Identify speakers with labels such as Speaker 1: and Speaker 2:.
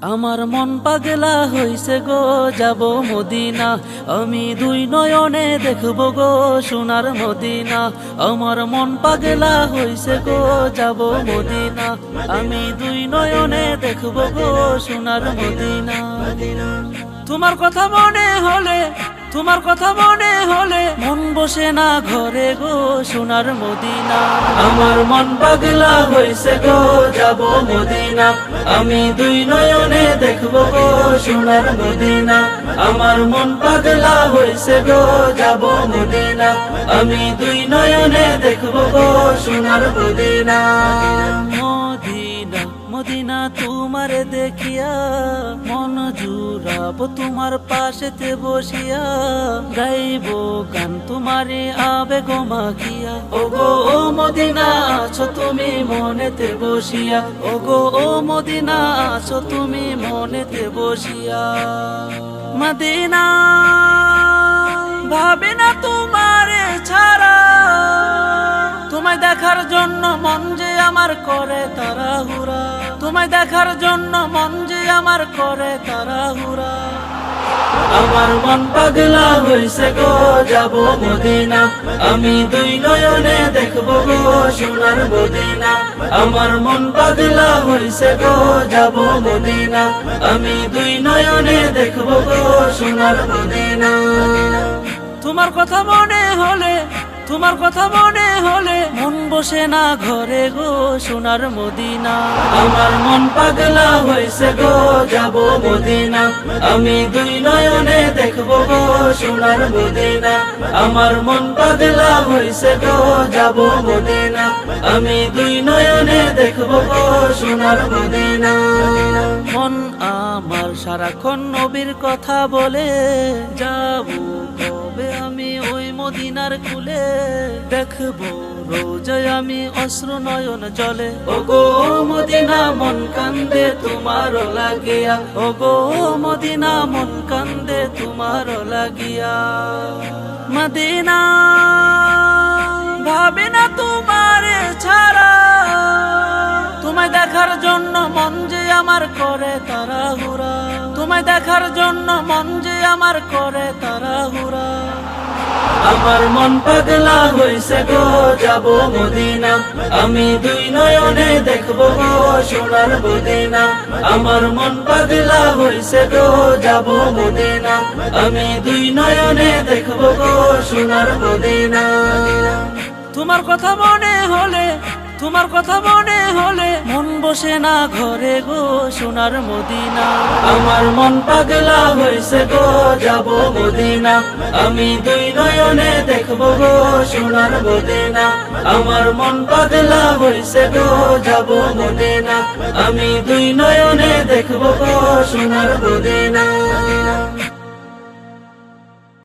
Speaker 1: আমার মন পাগলা হইছে গো, যাব মদিনা। আমি দুই নয়নে দেখব গো সোনার মদিনা। আমার মন পাগলা হইছে গো, যাব মদিনা। আমি দুই নয়নে দেখব গো সোনার মদিনা। তোমার কথা মনে হলে, তোমার কথা মনে হলে মন বসে না ঘরে গো সোনার মদিনা। আমার মন পাগলা হইছে গো, যাব মদিনা। আমি দুই নয়নে দেখব গো সোনার মদিনা। আমার মন পাগলা হইছে গো, যাব মদিনা। আমি দুই নয়নে দেখব গো সোনার মদিনা। মদিনা মদিনা তোমারে দেখিয়া মন জুড়াবো তোমার পাশেতে বসিয়া। গাইব গান তোমারে আবেগ মাখিয়া। ওগো ও মদিনা আছো তুমি মনেতে বসিয়া। ওগো ও মদিনা আছো তুমি মনেতে বসিয়া। মদিনা ভাবে না তোমারে ছাড়া, তোমায় দেখার জন্য মন যে আমার করে তাড়াহুড়া। তোমায় দেখার জন্য মন যে আমার করে তাড়াহুড়া। আমার মন পাগলা হইছে গো, যাব মদিনা। আমি দুই নয়নে দেখব গো সোনার মদিনা। আমার মন পাগলা হইছে গো, যাব মদিনা। আমি দুই নয়নে দেখব গো সোনার মদিনা। তোমার কথা মনে হলে, তোমার কথা মনে হলে মন বসে না ঘরে গো সোনার মদিনা। আমার মন পাগলা হইছে গো, যাব মদিনা। আমি দুই নয়নে দেখব গো সোনার মদিনা। আমার মন পাগলা হইছে গো, যাব মদিনা। আমি দুই নয়নে দেখব গো সোনার মদিনা। মন আমার সারাক্ষণ নবীর কথা বলে, যাব কবে আমি ওই মদিনার কুলে। দেখবো রোজায় আমি অশ্রু নয়ন জলে। ওগো মদিনা মন কান্দে তোমার লাগিয়া। ওগো মদিনা মন কান্দে তোমার লাগিয়া। মদিনা ভাবে না তোমারে ছাড়া, তোমায় দেখার জন্য মন যে আমার করে তাড়াহুড়া। তোমায় দেখার জন্য মন যে আমার করে তাড়াহুড়া। আমার মন পাগলা হইছে গো, যাব মদিনা। আমি দুই নয়নে দেখব গো সোনার মদিনা। আমার মন পাগলা হইছে গো, যাব মদিনা। আমি দুই নয়নে দেখব গো সোনার মদিনা। তোমার কথা মনে হলে, তোমার কথা মনে হলে মন বসে না ঘরে গো সোনার মদিনা। আমার মন পাগলা হইছে গো, যাব মদিনা। আমি দুই নয়নে দেখব গো সোনার মদিনা। আমার মন পাগলা হইছে গো, যাব মদিনা। আমি দুই নয়নে দেখব গো সোনার মদিনা।